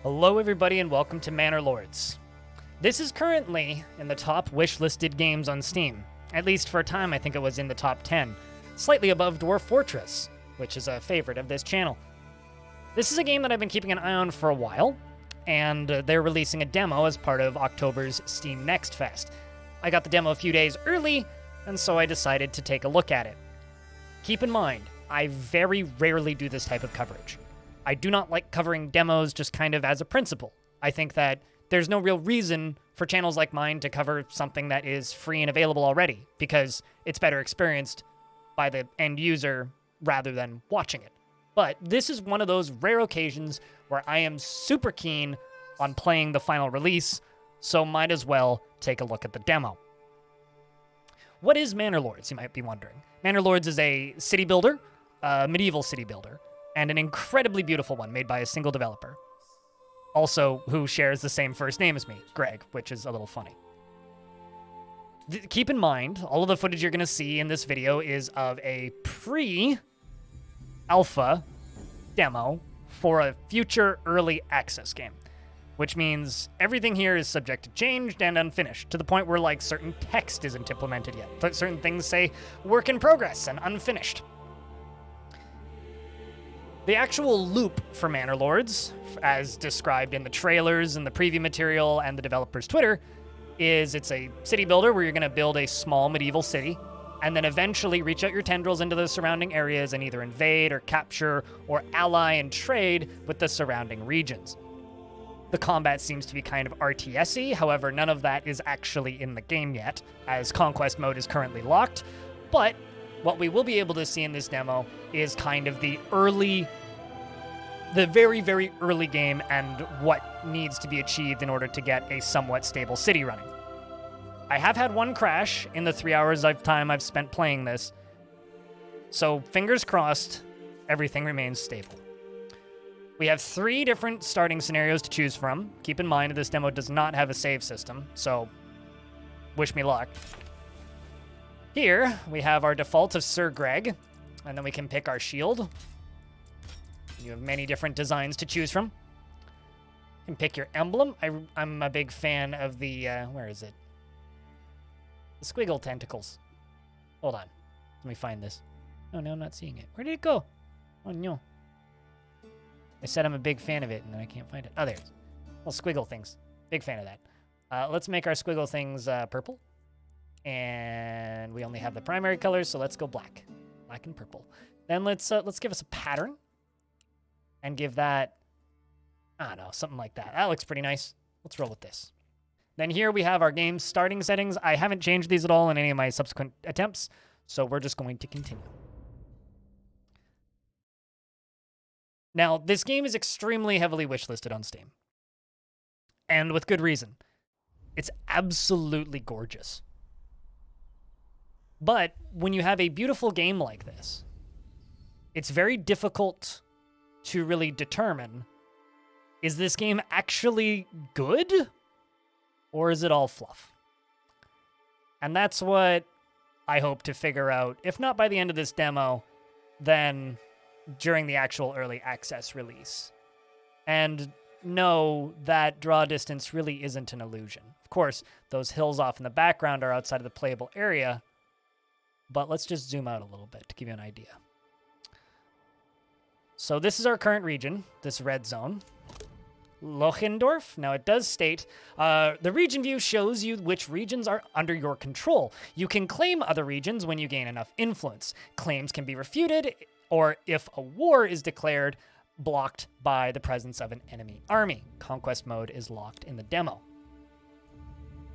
Hello everybody and welcome to Manor Lords. This is currently in the top wish-listed games on Steam. At least for a time I think it was in the top 10, slightly above Dwarf Fortress, which is a favorite of this channel. This is a game that I've been keeping an eye on for a while, and they're releasing a demo as part of October's Steam Next Fest. I got the demo a few days early, and so I decided to take a look at it. Keep in mind, I very rarely do this type of coverage. I do not like covering demos just kind of as a principle. I think that there's no real reason for channels like mine to cover something that is free and available already, because it's better experienced by the end user rather than watching it. But this is one of those rare occasions where I am super keen on playing the final release, so might as well take a look at the demo. What is Manor Lords, you might be wondering? Manor Lords is a city builder, a medieval city builder, and an incredibly beautiful one made by a single developer. Also, who shares the same first name as me, Greg, which is a little funny. Keep in mind, all of the footage you're going to see in this video is of a pre-alpha demo for a future early access game, which means everything here is subject to change and unfinished, to the point where, like, certain text isn't implemented yet. Certain things say work in progress and unfinished. The actual loop for Manor Lords, as described in the trailers and the preview material and the developer's Twitter, is it's a city builder where you're going to build a small medieval city and then eventually reach out your tendrils into the surrounding areas and either invade or capture or ally and trade with the surrounding regions. The combat seems to be kind of RTS-y, however, none of that is actually in the game yet, as Conquest mode is currently locked, but what we will be able to see in this demo is kind of the very, very early game and what needs to be achieved in order to get a somewhat stable city running. I have had one crash in the 3 hours of time I've spent playing this, so fingers crossed, everything remains stable. We have 3 different starting scenarios to choose from. Keep in mind, this demo does not have a save system, so wish me luck. Here, we have our default of Sir Greg, and then we can pick our shield. You have many different designs to choose from. You can pick your emblem. I'm a big fan of the, where is it? The squiggle tentacles. Hold on. Let me find this. Oh, no, I'm not seeing it. Where did it go? Oh, no. I said I'm a big fan of it, and then I can't find it. Oh, there it is. Well, squiggle things. Big fan of that. Let's make our squiggle things purple. And we only have the primary colors, so let's go black. Black and purple. Then let's give us a pattern. And give that, I don't know, something like that. That looks pretty nice. Let's roll with this. Then here we have our game starting settings. I haven't changed these at all in any of my subsequent attempts, so we're just going to continue. Now, this game is extremely heavily wishlisted on Steam. And with good reason. It's absolutely gorgeous. But when you have a beautiful game like this, it's very difficult to really determine, is this game actually good, or is it all fluff? And that's what I hope to figure out, if not by the end of this demo, then during the actual early access release. And no, that draw distance really isn't an illusion. Of course, those hills off in the background are outside of the playable area, but let's just zoom out a little bit to give you an idea. So this is our current region, this red zone, Lochendorf. Now it does state, the region view shows you which regions are under your control. You can claim other regions when you gain enough influence. Claims can be refuted, or if a war is declared, blocked by the presence of an enemy army. Conquest mode is locked in the demo.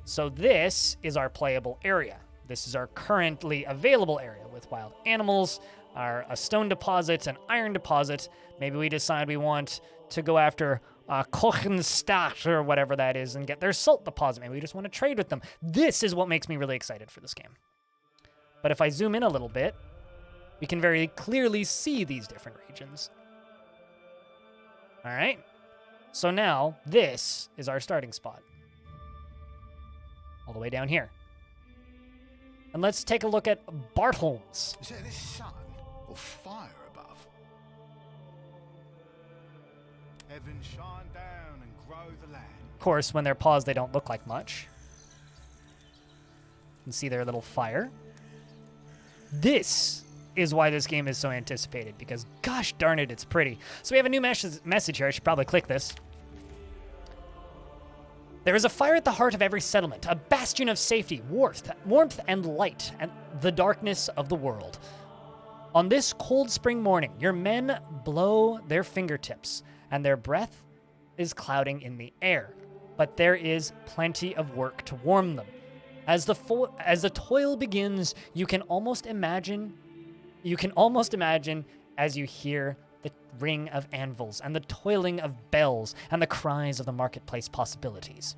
So this is our playable area. This is our currently available area with wild animals, a stone deposit, an iron deposit. Maybe we decide we want to go after Kochenstadt or whatever that is and get their salt deposit. Maybe we just want to trade with them. This is what makes me really excited for this game. But if I zoom in a little bit, we can very clearly see these different regions. All right. So now this is our starting spot. All the way down here. And let's take a look at Bartholm's. Is it this sun or fire above? Heaven shine down and grow the land. Of course, when they're paused, they don't look like much. You can see their little fire. This is why this game is so anticipated, because gosh darn it, it's pretty. So we have a new message here. I should probably click this. There is a fire at the heart of every settlement, a bastion of safety, warmth and light, and the darkness of the world. On this cold spring morning, your men blow their fingertips, and their breath is clouding in the air. But there is plenty of work to warm them. As the toil begins, you can almost imagine as you hear the ring of anvils and the toiling of bells and the cries of the marketplace possibilities.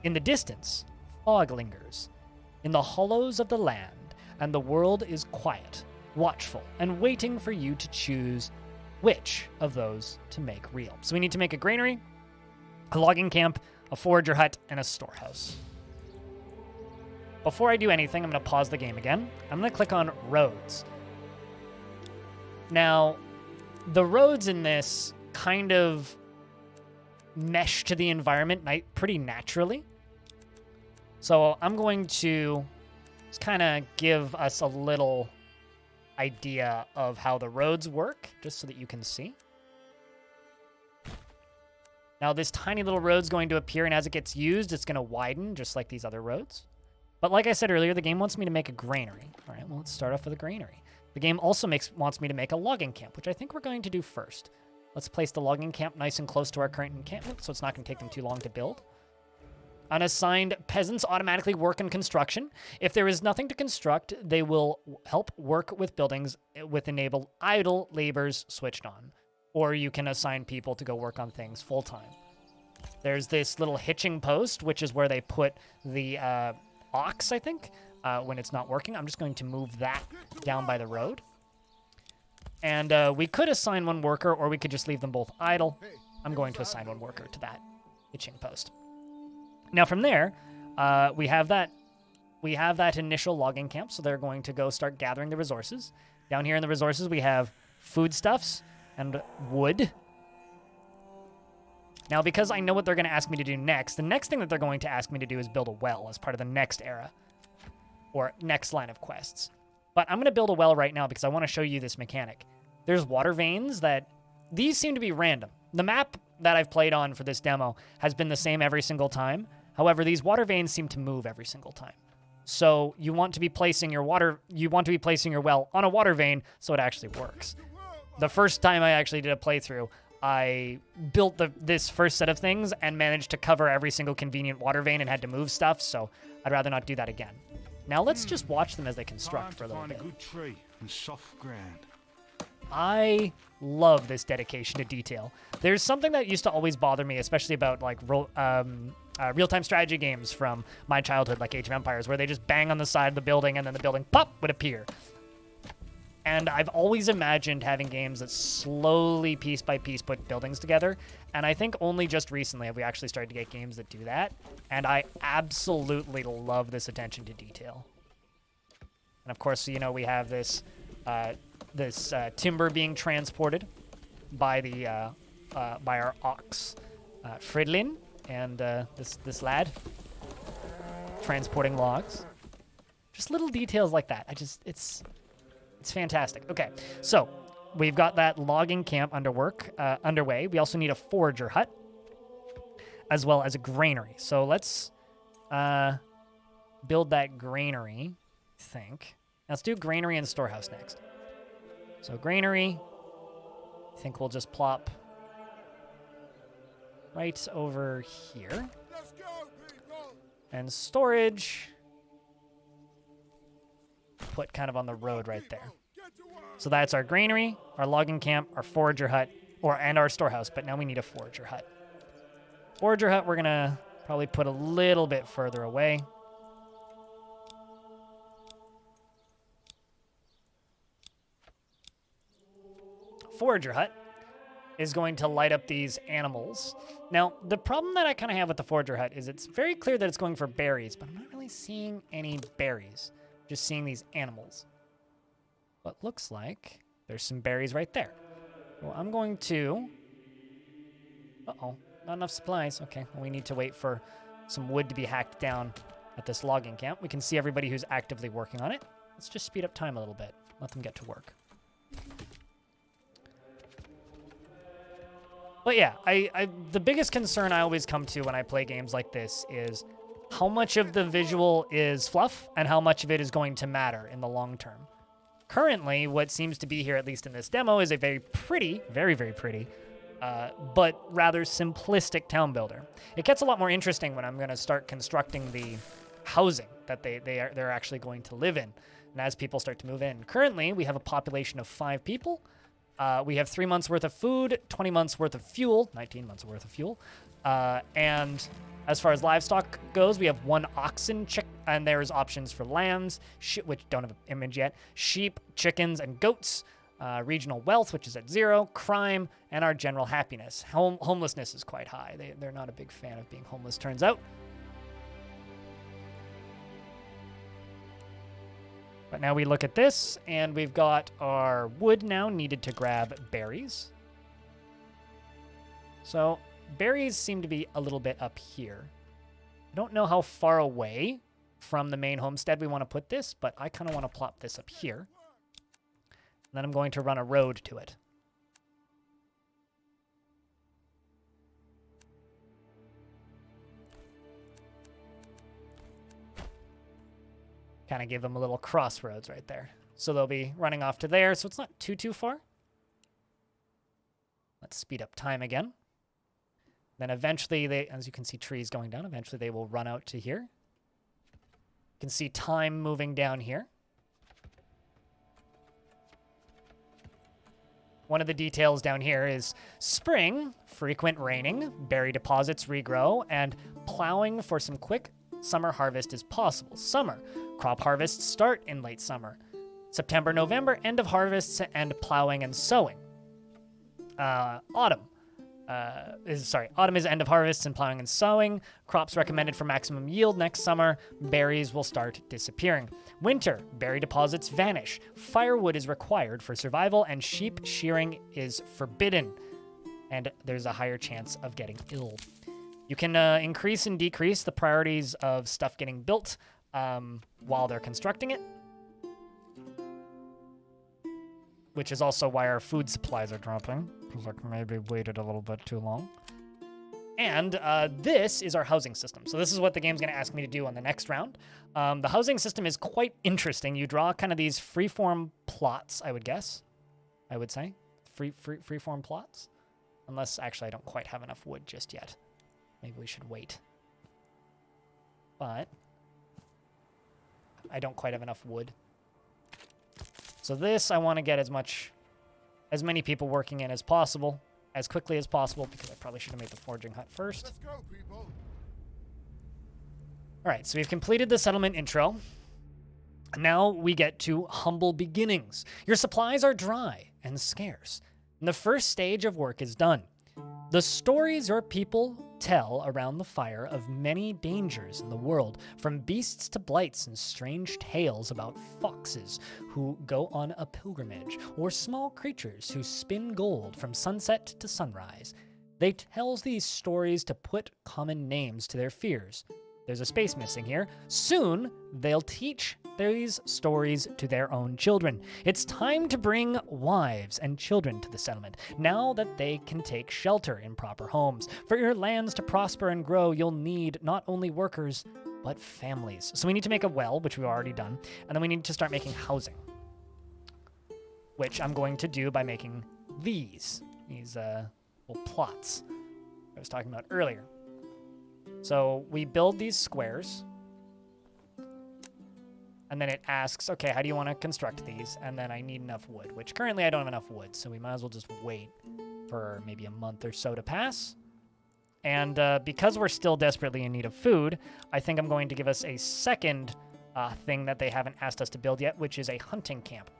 In the distance, fog lingers in the hollows of the land, and the world is quiet, watchful, and waiting for you to choose which of those to make real. So we need to make a granary, a logging camp, a forager hut, and a storehouse. Before I do anything, I'm going to pause the game again. I'm going to click on roads. Now, the roads in this kind of mesh to the environment pretty naturally. So I'm going to just kind of give us a little idea of how the roads work, just so that you can see. Now, this tiny little road's going to appear, and as it gets used, it's going to widen, just like these other roads. But like I said earlier, the game wants me to make a granary. All right, well, let's start off with a granary. The game also wants me to make a logging camp, which I think we're going to do first. Let's place the logging camp nice and close to our current encampment, so it's not going to take them too long to build. Unassigned peasants automatically work in construction. If there is nothing to construct, they will help work with buildings with enable idle laborers switched on. Or you can assign people to go work on things full-time. There's this little hitching post, which is where they put the ox, I think, when it's not working. I'm just going to move that down by the road. And we could assign one worker, or we could just leave them both idle. I'm going to assign one worker to that hitching post. Now from there, we have that initial logging camp, so they're going to go start gathering the resources. Down here in the resources, we have foodstuffs and wood. Now, because I know what they're going to ask me to do next, the next thing that they're going to ask me to do is build a well as part of the next era, or next line of quests. But I'm going to build a well right now because I want to show you this mechanic. There's water veins these seem to be random. The map that I've played on for this demo has been the same every single time. However, these water veins seem to move every single time. So you want to be placing your well on a water vein so it actually works. The first time I actually did a playthrough, I built this first set of things and managed to cover every single convenient water vein and had to move stuff, so I'd rather not do that again. Now let's just watch them as they construct for a little bit. Find a good tree and soft ground. I love this dedication to detail. There's something that used to always bother me, especially about like real-time strategy games from my childhood, like Age of Empires, where they just bang on the side of the building and then the building pop would appear. And I've always imagined having games that slowly, piece by piece, put buildings together. And I think only just recently have we actually started to get games that do that. And I absolutely love this attention to detail. And of course, you know, we have this timber being transported by by our ox, Fridlin, and this lad transporting logs. Just little details like that. It's fantastic. Okay, so we've got that logging camp underway. We also need a forager hut, as well as a granary. So let's build that granary, I think. Let's do granary and storehouse next. So granary, I think we'll just plop right over here. And storage, put kind of on the road right there. So that's our granary, our logging camp, our forager hut, and our storehouse, but now we need a forager hut. Forager hut we're gonna probably put a little bit further away. Forager hut is going to light up these animals. Now, the problem that I kind of have with the forager hut is it's very clear that it's going for berries, but I'm not really seeing any berries. Just seeing these animals. But looks like there's some berries right there. Well, I'm going to Uh-oh, not enough supplies. Okay, well, we need to wait for some wood to be hacked down at this logging camp. We can see everybody who's actively working on it. Let's just speed up time a little bit. Let them get to work. But yeah, the biggest concern I always come to when I play games like this is how much of the visual is fluff and how much of it is going to matter in the long term. Currently, what seems to be here, at least in this demo, is a very pretty, very, very pretty, but rather simplistic town builder. It gets a lot more interesting when I'm going to start constructing the housing that they're actually going to live in, and as people start to move in. Currently, we have a population of 5 people. We have 3 months worth of food, 20 months worth of fuel, 19 months worth of fuel, and as far as livestock goes, we have 1 oxen, and there's options for lambs, which don't have an image yet, sheep, chickens, and goats, regional wealth, which is at 0, crime, and our general happiness. Homelessness is quite high. They're not a big fan of being homeless, turns out. But now we look at this, and we've got our wood now needed to grab berries. So berries seem to be a little bit up here. I don't know how far away from the main homestead we want to put this, but I kind of want to plop this up here. And then I'm going to run a road to it. Kind of give them a little crossroads right there. So they'll be running off to there, so it's not too far. Let's speed up time again. Then eventually, as you can see trees going down, eventually they will run out to here. You can see time moving down here. One of the details down here is spring, frequent raining, berry deposits regrow, and plowing for some quick summer harvest is possible. Summer, crop harvests start in late summer. September, November, end of harvests and plowing and sowing. Autumn. Autumn is end of harvests and plowing and sowing. Crops recommended for maximum yield next summer. Berries will start disappearing. Winter, berry deposits vanish. Firewood is required for survival, and sheep shearing is forbidden. And there's a higher chance of getting ill. You can increase and decrease the priorities of stuff getting built while they're constructing it, which is also why our food supplies are dropping, because like maybe waited a little bit too long. And this is our housing system. So this is what the game's going to ask me to do on the next round. The housing system is quite interesting. You draw kind of these freeform plots, I would say. Freeform plots. Unless, actually, I don't quite have enough wood just yet. Maybe we should wait. But I don't quite have enough wood. So this, I want to get as many people working in as possible, as quickly as possible, because I probably should have made the forging hut first. Let's go, people. All right, so we've completed the settlement intro. Now we get to humble beginnings. Your supplies are dry and scarce, and the first stage of work is done. The stories your people tell around the fire of many dangers in the world, from beasts to blights and strange tales about foxes who go on a pilgrimage, or small creatures who spin gold from sunset to sunrise. They tell these stories to put common names to their fears. There's a space missing here. Soon, they'll teach these stories to their own children. It's time to bring wives and children to the settlement, now that they can take shelter in proper homes. For your lands to prosper and grow, you'll need not only workers, but families. So we need to make a well, which we've already done, and then we need to start making housing, which I'm going to do by making these little plots I was talking about earlier. So we build these squares, and then it asks, okay, how do you want to construct these? And then I need enough wood, which currently I don't have enough wood, so we might as well just wait for maybe a month or so to pass. And because we're still desperately in need of food, I think I'm going to give us a second thing that they haven't asked us to build yet, which is a hunting camp.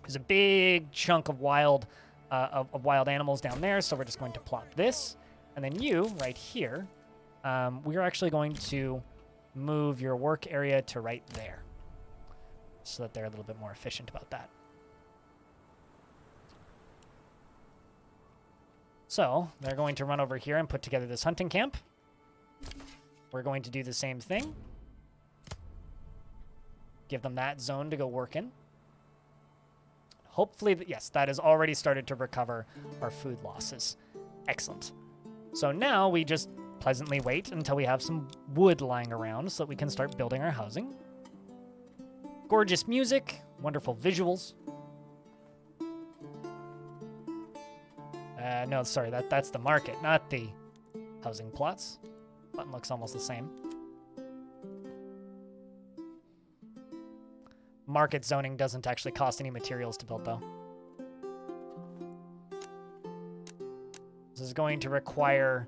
There's a big chunk of wild animals down there, so we're just going to plot this. And then you, right here, we're actually going to move your work area to right there, so that they're a little bit more efficient about that. So they're going to run over here and put together this hunting camp. We're going to do the same thing. Give them that zone to go work in. Hopefully, yes, that has already started to recover our food losses. Excellent. So now we just pleasantly wait until we have some wood lying around so that we can start building our housing. Gorgeous music, wonderful visuals. No, sorry, that's the market, not the housing plots. Button looks almost the same. Market zoning doesn't actually cost any materials to build, though. This is going to require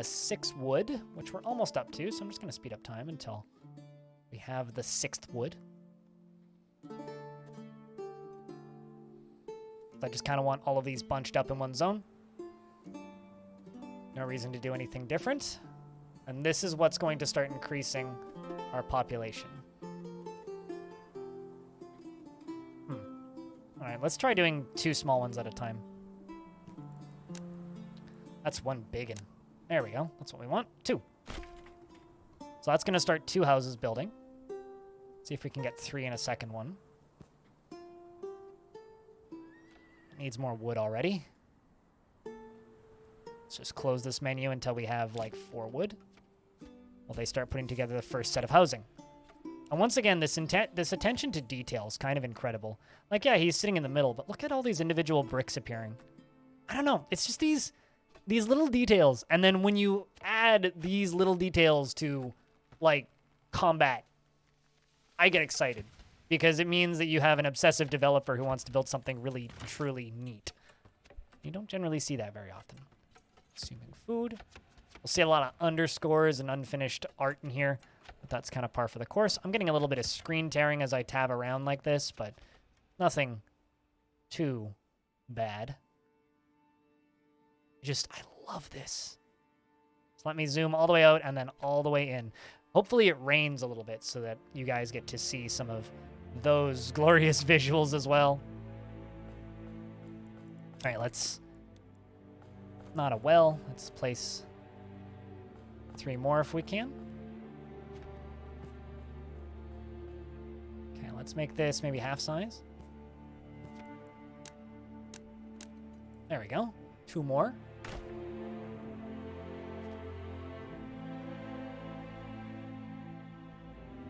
6 wood, which we're almost up to, so I'm just going to speed up time until we have the 6th wood. I just kind of want all of these bunched up in one zone. No reason to do anything different. And this is what's going to start increasing our population. All right, let's try doing 2 small ones at a time. That's one big one. There we go. That's what we want. 2. So that's going to start 2 houses building. See if we can get 3 in a second one. Needs more wood already. Let's just close this menu until we have like 4 wood. While they start putting together the first set of housing. And once again, this attention to detail is kind of incredible. Like, yeah, he's sitting in the middle, but look at all these individual bricks appearing. I don't know. It's just these little details. And then when you add these little details to, like, combat, I get excited. Because it means that you have an obsessive developer who wants to build something really, truly neat. You don't generally see that very often. Consuming food. We'll see a lot of underscores and unfinished art in here. But that's kind of par for the course. I'm getting a little bit of screen tearing as I tab around like this, but nothing too bad. I love this. So let me zoom all the way out and then all the way in. Hopefully it rains a little bit so that you guys get to see some of those glorious visuals as well. All right, let's... Not a well. Let's place 3 more if we can. Okay, let's make this maybe half size. There we go. 2 more.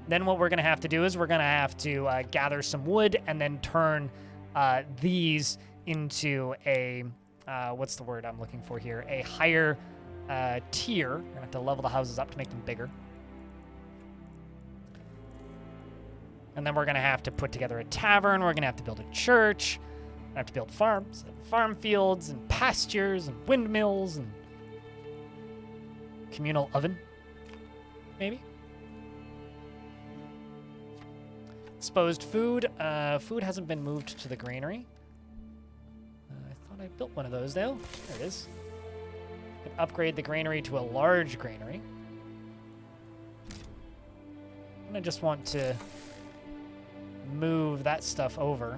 Then what we're going to have to do is we're going to have to gather some wood and then turn these into a, what's the word I'm looking for here? A higher tier. We're going to have to level the houses up to make them bigger. And then we're going to have to put together a tavern. We're going to have to build a church. We're going to have to build farms and farm fields and pastures and windmills and communal oven, maybe. Exposed food. Food hasn't been moved to the granary. I thought I built one of those, though. There it is. Could upgrade the granary to a large granary. And I just want to move that stuff over.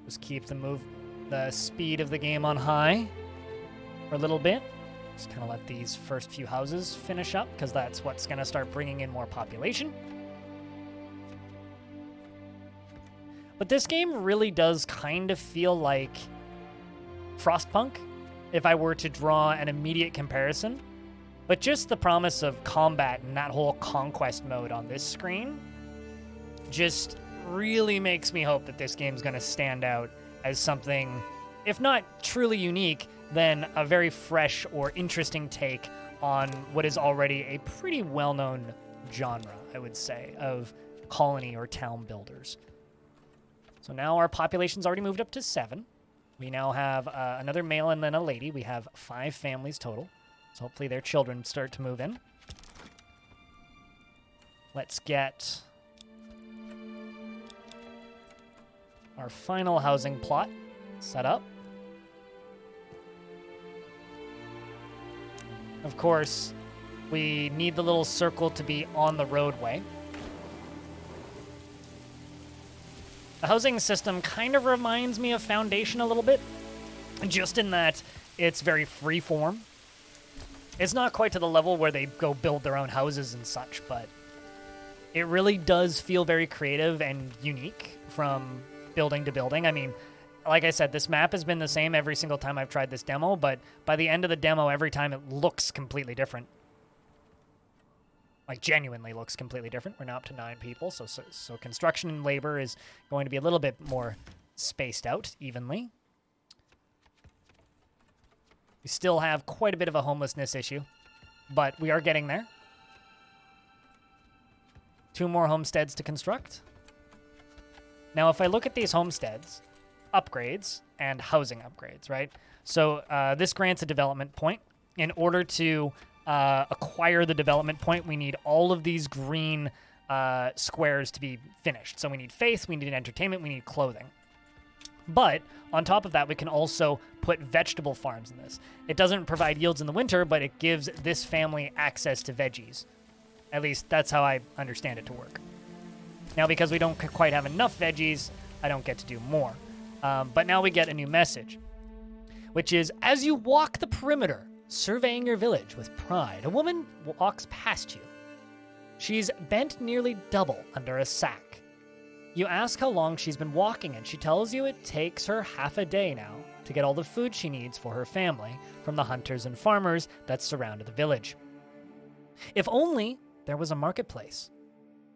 Just keep the speed of the game on high for a little bit. Just kind of let these first few houses finish up, because that's what's going to start bringing in more population. But this game really does kind of feel like Frostpunk, if I were to draw an immediate comparison. But just the promise of combat and that whole conquest mode on this screen just really makes me hope that this game's going to stand out as something, if not truly unique, then a very fresh or interesting take on what is already a pretty well-known genre, I would say, of colony or town builders. So now our population's already moved up to 7. We now have another male and then a lady. We have 5 families total. So hopefully their children start to move in. Let's get our final housing plot set up. Of course, we need the little circle to be on the roadway. The housing system kind of reminds me of Foundation a little bit, just in that it's very free form. It's not quite to the level where they go build their own houses and such, but it really does feel very creative and unique from building to building. I mean, like I said, this map has been the same every single time I've tried this demo, but by the end of the demo, every time it looks completely different. Like, genuinely looks completely different. We're now up to 9 people, so construction and labor is going to be a little bit more spaced out evenly. We still have quite a bit of a homelessness issue, but we are getting there. 2 more homesteads to construct. Now, if I look at these homesteads, upgrades and housing upgrades, right? So this grants a development point. In order to acquire the development point, we need all of these green squares to be finished. So we need faith, we need entertainment, we need clothing. But on top of that, we can also put vegetable farms in this. It doesn't provide yields in the winter, but it gives this family access to veggies. At least that's how I understand it to work. Now, because we don't quite have enough veggies, I don't get to do more. But now we get a new message, which is, as you walk the perimeter, surveying your village with pride, a woman walks past you. She's bent nearly double under a sack. You ask how long she's been walking, and she tells you it takes her half a day now to get all the food she needs for her family from the hunters and farmers that surrounded the village. If only there was a marketplace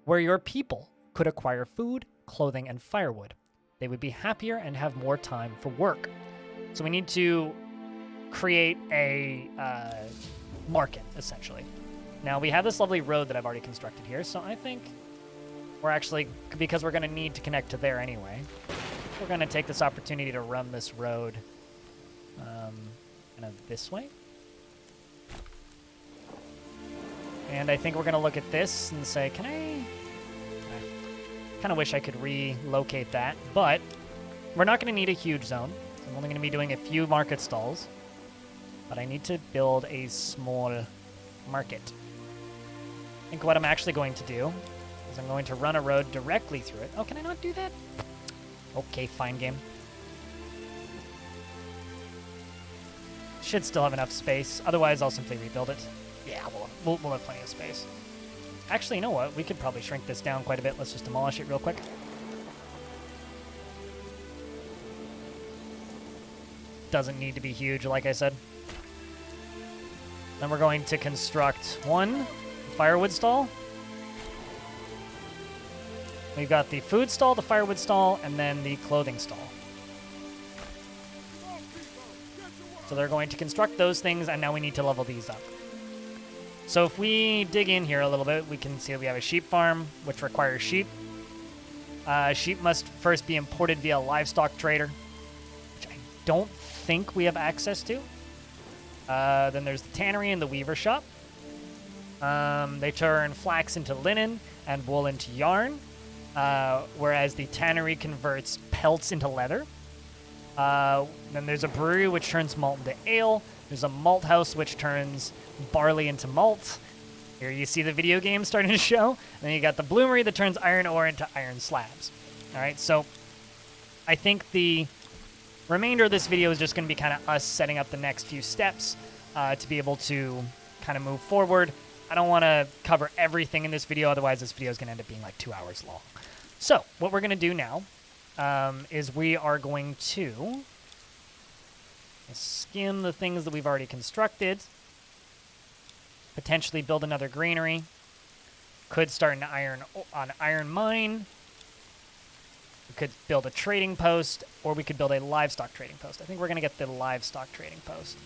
where your people could acquire food, clothing, and firewood. They would be happier and have more time for work. So we need to create a market, essentially. Now, we have this lovely road that I've already constructed here, so I think we're actually, because we're going to need to connect to there anyway, we're going to take this opportunity to run this road kind of this way. And I think we're going to look at this and say, I kind of wish I could relocate that, but we're not going to need a huge zone. So I'm only going to be doing a few market stalls, but I need to build a small market. I think what I'm actually going to do is I'm going to run a road directly through it. Oh, can I not do that? Okay, fine game. Should still have enough space. Otherwise, I'll simply rebuild it. Yeah, we'll have plenty of space. Actually, you know what? We could probably shrink this down quite a bit. Let's just demolish it real quick. Doesn't need to be huge, like I said. Then we're going to construct one firewood stall. We've got the food stall, the firewood stall, and then the clothing stall. So they're going to construct those things, and now we need to level these up. So if we dig in here a little bit, we can see that we have a sheep farm, which requires sheep. Sheep must first be imported via a livestock trader, which I don't think we have access to. Then there's the tannery and the weaver shop. They turn flax into linen and wool into yarn, whereas the tannery converts pelts into leather. Then there's a brewery which turns malt into ale. There's a malt house which turns barley into malt. Here you see the video game starting to show. And then you got the bloomery that turns iron ore into iron slabs. All right, so I think the remainder of this video is just going to be kind of us setting up the next few steps to be able to kind of move forward. I don't want to cover everything in this video, otherwise this video is going to end up being like 2 hours long. So what we're going to do now is we are going to skim the things that we've already constructed, potentially build another granary, could start an iron mine, we could build a trading post, or we could build a livestock trading post. I think we're going to get the livestock trading post.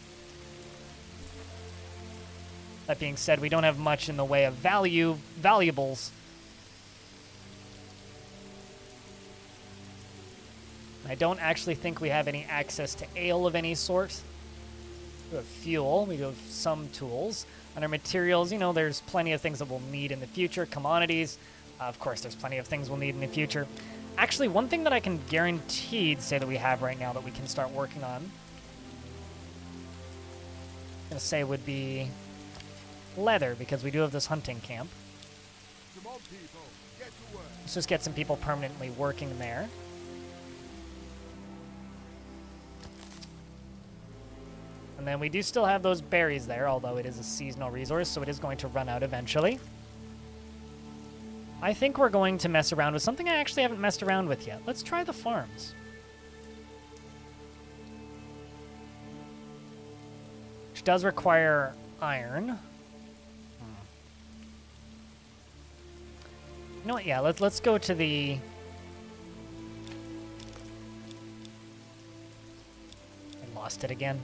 That being said, we don't have much in the way of valuables. I don't actually think we have any access to ale of any sort. We have fuel, we have some tools. Under materials, you know, there's plenty of things that we'll need in the future. Commodities, of course, there's plenty of things we'll need in the future. Actually, one thing that I can guaranteed say that we have right now that we can start working on, I'm going to say would be leather, because we do have this hunting camp. Let's just get some people permanently working there. And then we do still have those berries there, although it is a seasonal resource, so it is going to run out eventually. I think we're going to mess around with something I actually haven't messed around with yet. Let's try the farms. Which does require iron. You know what? Yeah, let's go to the... I lost it again.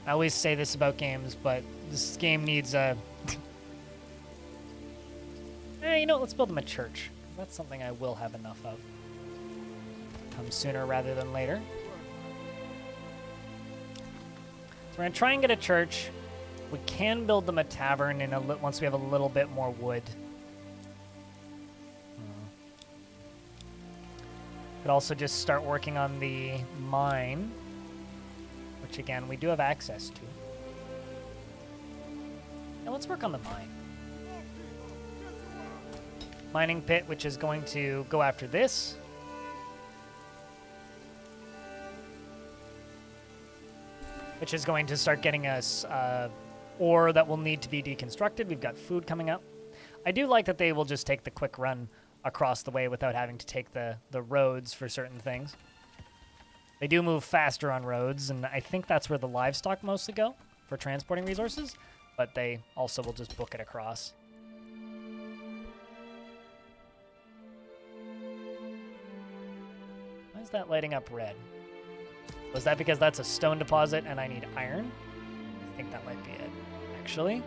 I always say this about games, but this game needs a... you know what? Let's build them a church. That's something I will have enough of. Come sooner rather than later. So we're going to try and get a church. We can build them a tavern in once we have a little bit more wood. Could also just start working on the mine, which again, we do have access to. Now let's work on the mine. Mining pit, which is going to go after this. Which is going to start getting us ore that will need to be deconstructed. We've got food coming up. I do like that they will just take the quick run across the way without having to take the roads for certain things. They do move faster on roads, and I think that's where the livestock mostly go for transporting resources, but they also will just book it across. Why is that lighting up red? Was that because that's a stone deposit and I need iron? I think that might be it, actually.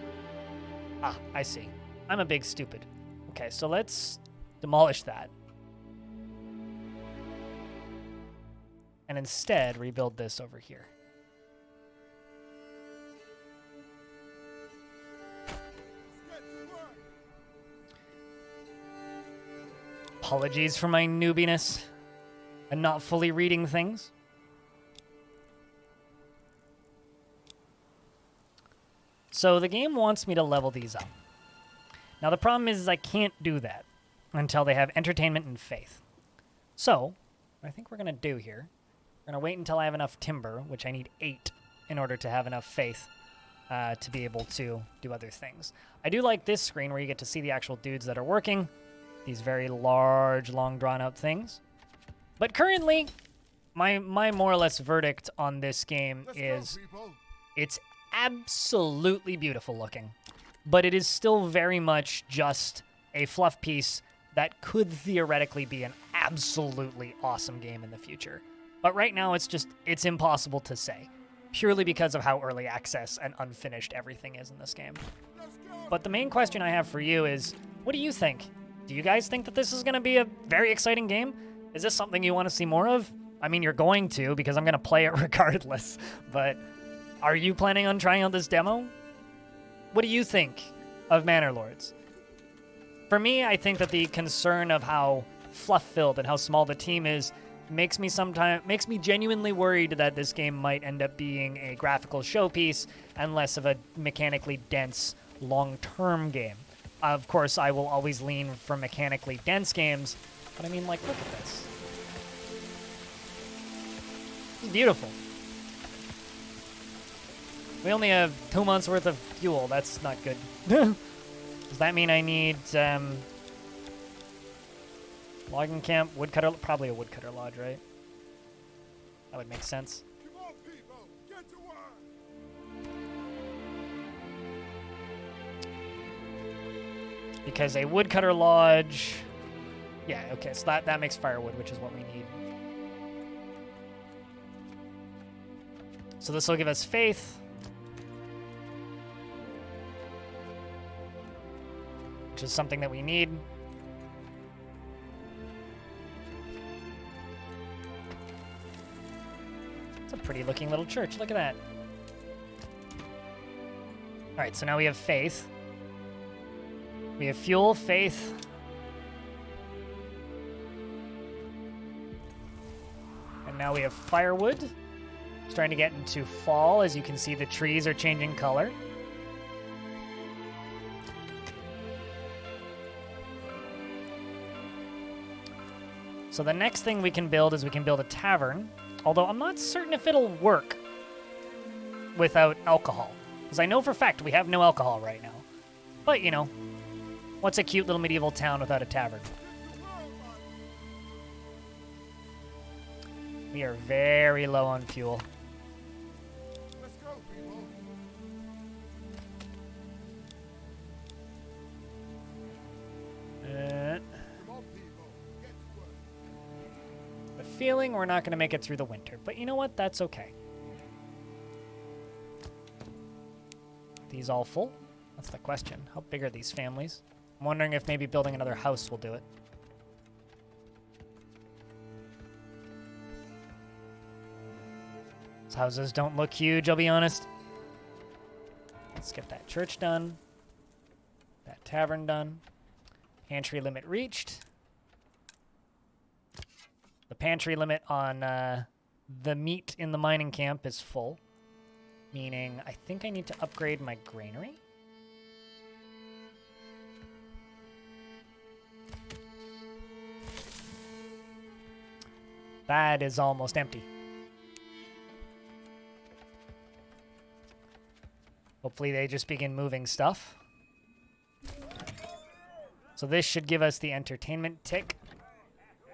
Ah, I see. I'm a big stupid. Okay, so let's demolish that. And instead, rebuild this over here. Apologies for my noobiness and not fully reading things. So the game wants me to level these up. Now the problem is I can't do that until they have entertainment and faith. So what I think we're going to do here, we're going to wait until I have enough timber, which I need 8 in order to have enough faith to be able to do other things. I do like this screen where you get to see the actual dudes that are working, these very large, long drawn-out things. But currently, my more or less verdict on this game is it's absolutely beautiful looking, but it is still very much just a fluff piece that could theoretically be an absolutely awesome game in the future. But right now, it's impossible to say, purely because of how early access and unfinished everything is in this game. But the main question I have for you is, what do you think? Do you guys think that this is going to be a very exciting game? Is this something you want to see more of? I mean, you're going to, because I'm going to play it regardless, but are you planning on trying out this demo? What do you think of Manor Lords? For me, I think that the concern of how fluff-filled and how small the team is makes me genuinely worried that this game might end up being a graphical showpiece and less of a mechanically dense, long-term game. Of course, I will always lean for mechanically dense games, but I mean, like, look at this. It's beautiful. We only have 2 months worth of fuel. That's not good. Does that mean I need logging camp, woodcutter? Probably a woodcutter lodge, right? That would make sense. Come on, people, get to work. Because a woodcutter lodge... Yeah, okay, so that makes firewood, which is what we need. So this will give us faith. Which is something that we need. It's a pretty looking little church. Look at that. All right, so now we have faith. We have fuel, faith. And now we have firewood. Starting to get into fall. As you can see, the trees are changing color. So the next thing we can build is we can build a tavern. Although I'm not certain if it'll work without alcohol. Because I know for a fact we have no alcohol right now. But, you know, what's a cute little medieval town without a tavern? We are very low on fuel. Let's go, people. Come on, people. Get to work. The feeling we're not going to make it through the winter. But you know what? That's okay. These all full? That's the question. How big are these families? I'm wondering if maybe building another house will do it. These houses don't look huge, I'll be honest. Let's get that church done. That tavern done. Pantry limit reached. The pantry limit on the meat in the mining camp is full. Meaning, I think I need to upgrade my granary. That is almost empty. Hopefully they just begin moving stuff. So this should give us the entertainment tick.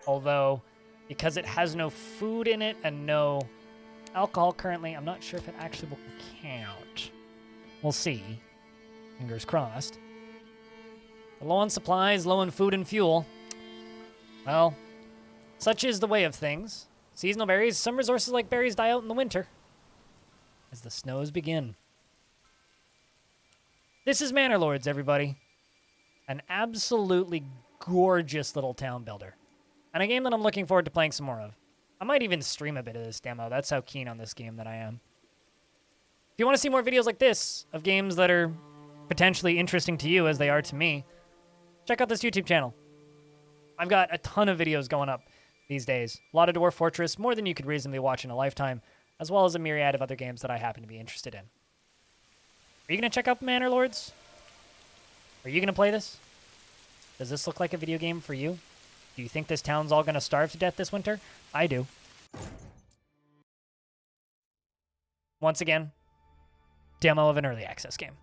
Although, because it has no food in it and no alcohol currently, I'm not sure if it actually will count. We'll see. Fingers crossed. But low on supplies, low on food and fuel. Well, such is the way of things. Seasonal berries, some resources like berries die out in the winter as the snows begin. This is Manor Lords, everybody. An absolutely gorgeous little town builder. And a game that I'm looking forward to playing some more of. I might even stream a bit of this demo. That's how keen on this game that I am. If you want to see more videos like this of games that are potentially interesting to you as they are to me, check out this YouTube channel. I've got a ton of videos going up these days. A lot of Dwarf Fortress, more than you could reasonably watch in a lifetime, as well as a myriad of other games that I happen to be interested in. Are you going to check out Manor Lords? Are you going to play this? Does this look like a video game for you? Do you think this town's all going to starve to death this winter? I do. Once again, demo of an early access game.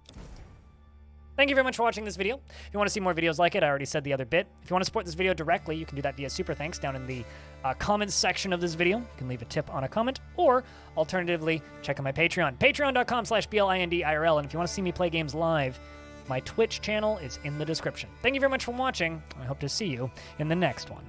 Thank you very much for watching this video. If you want to see more videos like it, I already said the other bit. If you want to support this video directly, you can do that via Super Thanks down in the comments section of this video. You can leave a tip on a comment, or alternatively, check out my Patreon, patreon.com/BLINDIRL. And if you want to see me play games live, my Twitch channel is in the description. Thank you very much for watching. I hope to see you in the next one.